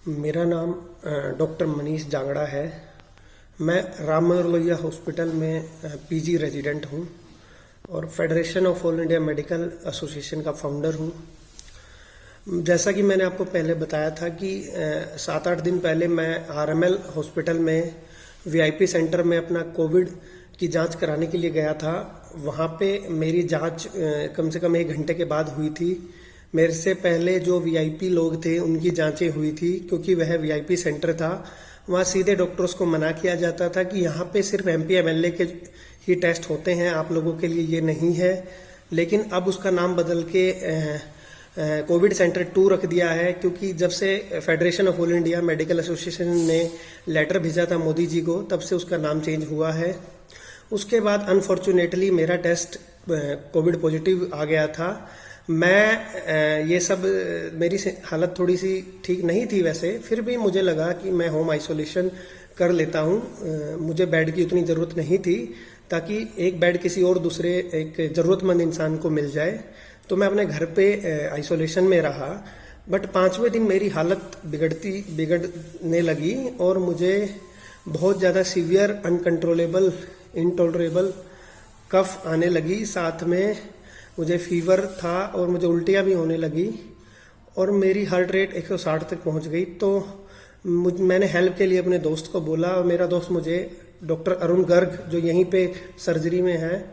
मेरा नाम डॉक्टर मनीष जांगड़ा है। मैं राम मनोहर लोहिया हॉस्पिटल में पीजी रेजिडेंट हूँ और federation of all India medical association का फाउंडर हूँ। जैसा कि मैंने आपको पहले बताया था कि 7-8 दिन पहले मैं आरएमएल हॉस्पिटल में वीआईपी सेंटर में अपना कोविड की जांच कराने के लिए गया था। वहाँ पे मेरी जांच कम से कम 1 घंटे के बाद हुई थी। मेरे से पहले जो वीआईपी लोग थे उनकी जांचें हुई थी, क्योंकि वह वीआईपी सेंटर था। वहाँ सीधे डॉक्टर्स को मना किया जाता था कि यहाँ पे सिर्फ एमपी एमएलए के ही टेस्ट होते हैं, आप लोगों के लिए ये नहीं है। लेकिन अब उसका नाम बदल के कोविड सेंटर 2 रख दिया है, क्योंकि जब से federation of all India medical association ने लेटर भेजा था मोदी जी को, तब से उसका नाम चेंज हुआ है। उसके बाद अनफॉर्चुनेटली मेरा टेस्ट कोविड पॉजिटिव आ गया था। मैं ये सब मेरी हालत थोड़ी सी ठीक नहीं थी वैसे, फिर भी मुझे लगा कि मैं होम आइसोलेशन कर लेता हूँ। मुझे बेड की उतनी ज़रूरत नहीं थी, ताकि एक बेड किसी और दूसरे एक ज़रूरतमंद इंसान को मिल जाए। तो मैं अपने घर पे आइसोलेशन में रहा। बट 5वें दिन मेरी हालत बिगड़ने लगी और मुझे बहुत ज़्यादा सीवियर अनकंट्रोलेबल इनटॉलरेबल कफ आने लगी। साथ में मुझे फीवर था और मुझे उल्टियाँ भी होने लगी और मेरी हार्ट रेट 160 तक पहुंच गई। तो मैंने हेल्प के लिए अपने दोस्त को बोला और मेरा दोस्त मुझे डॉक्टर अरुण गर्ग, जो यहीं पे सर्जरी में है,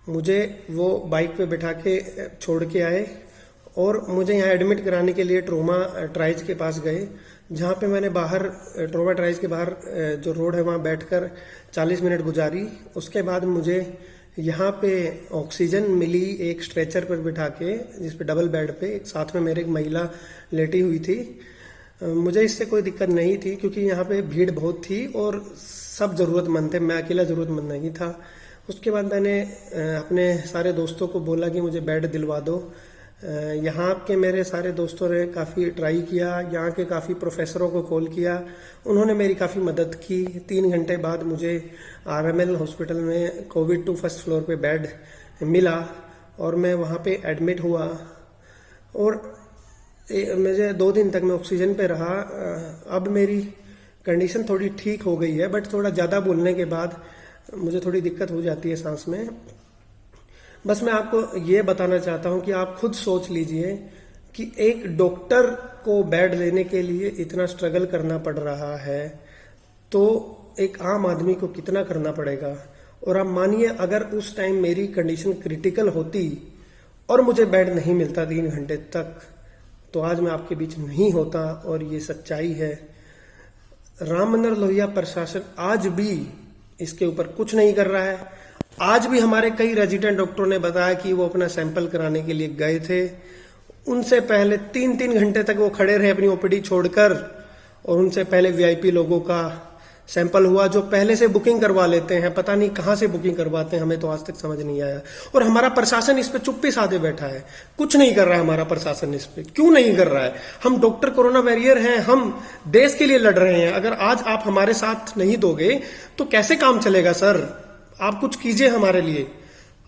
मुझे वो बाइक पे बिठा के छोड़ के आए और मुझे यहाँ एडमिट कराने के लिए ट्रोमा ट्राइज के पास गए, जहाँ पे मैंने बाहर ट्रोमा ट्राइज के बाहर जो रोड है वहाँ बैठकर 40 मिनट गुजारी। उसके बाद मुझे यहाँ पे ऑक्सीजन मिली एक स्ट्रेचर पर बिठा के, जिस पे डबल बेड पे साथ में मेरे एक महिला लेटी हुई थी। मुझे इससे कोई दिक्कत नहीं थी, क्योंकि यहाँ पे भीड़ बहुत थी और सब ज़रूरतमंद थे, मैं अकेला ज़रूरतमंद नहीं था। उसके बाद मैंने अपने सारे दोस्तों को बोला कि मुझे बेड दिलवा दो। यहाँ के मेरे सारे दोस्तों ने काफ़ी ट्राई किया, यहाँ के काफ़ी प्रोफेसरों को कॉल किया, उन्होंने मेरी काफ़ी मदद की। 3 घंटे बाद मुझे आरएमएल हॉस्पिटल में कोविड 2 फर्स्ट फ्लोर पे बेड मिला और मैं वहाँ पे एडमिट हुआ और मुझे 2 दिन तक मैं ऑक्सीजन पे रहा। अब मेरी कंडीशन थोड़ी ठीक हो गई है, बट थोड़ा ज़्यादा बोलने के बाद मुझे थोड़ी दिक्कत हो जाती है सांस में। बस मैं आपको ये बताना चाहता हूँ कि आप खुद सोच लीजिए कि एक डॉक्टर को बेड लेने के लिए इतना स्ट्रगल करना पड़ रहा है, तो एक आम आदमी को कितना करना पड़ेगा। और आप मानिए, अगर उस टाइम मेरी कंडीशन क्रिटिकल होती और मुझे बेड नहीं मिलता 3 घंटे तक, तो आज मैं आपके बीच नहीं होता। और ये सच्चाई है। राम मनोहर लोहिया प्रशासन आज भी इसके ऊपर कुछ नहीं कर रहा है। आज भी हमारे कई रेजिडेंट डॉक्टरों ने बताया कि वो अपना सैंपल कराने के लिए गए थे। उनसे पहले 3-3 घंटे तक वो खड़े रहे अपनी ओपीडी छोड़कर, और उनसे पहले वीआईपी लोगों का सैंपल हुआ, जो पहले से बुकिंग करवा लेते हैं। पता नहीं कहाँ से बुकिंग करवाते हैं, हमें तो आज तक समझ नहीं आया। और हमारा प्रशासन इस पे चुप्पी साधे बैठा है, कुछ नहीं कर रहा है। हमारा प्रशासन इस पे क्यों नहीं कर रहा है? हम डॉक्टर कोरोना वॉरियर हैं, हम देश के लिए लड़ रहे हैं। अगर आज आप हमारे साथ नहीं दोगे तो कैसे काम चलेगा सर? आप कुछ कीजिए हमारे लिए।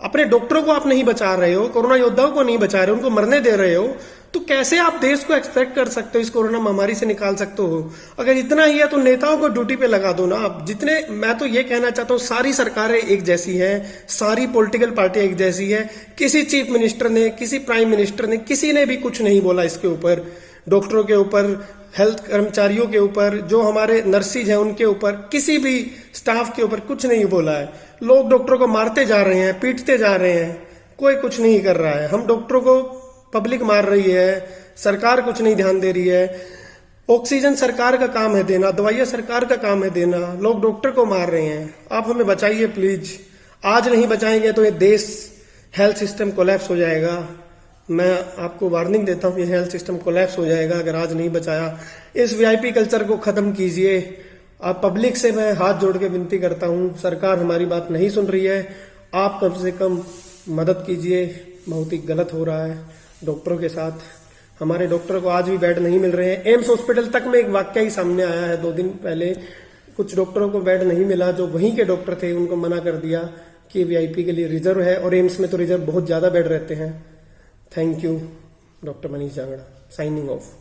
अपने डॉक्टरों को आप नहीं बचा रहे हो, कोरोना योद्धाओं को नहीं बचा रहे हो, उनको मरने दे रहे हो, तो कैसे आप देश को एक्सपेक्ट कर सकते हो इस कोरोना महामारी से निकाल सकते हो? अगर इतना ही है तो नेताओं को ड्यूटी पे लगा दो ना आप। जितने, मैं तो ये कहना चाहता हूँ, सारी सरकारें एक जैसी हैं, सारी पॉलिटिकल पार्टियां एक जैसी है। किसी चीफ मिनिस्टर ने, किसी प्राइम मिनिस्टर ने, किसी ने भी कुछ नहीं बोला इसके ऊपर। डॉक्टरों के ऊपर, हेल्थ कर्मचारियों के ऊपर, जो हमारे नर्सिज हैं उनके ऊपर, किसी भी स्टाफ के ऊपर कुछ नहीं बोला है। लोग डॉक्टरों को मारते जा रहे हैं, पीटते जा रहे हैं, कोई कुछ नहीं कर रहा है। हम डॉक्टरों को पब्लिक मार रही है, सरकार कुछ नहीं ध्यान दे रही है। ऑक्सीजन सरकार का काम है देना, दवाइयां सरकार का काम है देना, लोग डॉक्टर को मार रहे हैं। आप हमें बचाइए प्लीज। आज नहीं बचाएंगे तो ये देश, हेल्थ सिस्टम कोलैप्स हो जाएगा। मैं आपको वार्निंग देता हूँ, ये हेल्थ सिस्टम कोलैप्स हो जाएगा अगर आज नहीं बचाया। इस वीआईपी कल्चर को खत्म कीजिए। आप पब्लिक से मैं हाथ जोड़ के विनती करता हूँ, सरकार हमारी बात नहीं सुन रही है, आप कम से कम मदद कीजिए। बहुत ही गलत हो रहा है डॉक्टरों के साथ। हमारे डॉक्टर को आज भी बेड नहीं मिल रहे हैं। एम्स हॉस्पिटल तक में एक वाकया ही सामने आया है 2 दिन पहले। कुछ डॉक्टरों को बेड नहीं मिला, जो वहीं के डॉक्टर थे उनको मना कर दिया कि वीआईपी के लिए रिजर्व है, और एम्स में तो रिजर्व बहुत ज्यादा बेड रहते हैं। Thank you, doctor Manish Jangra, signing off.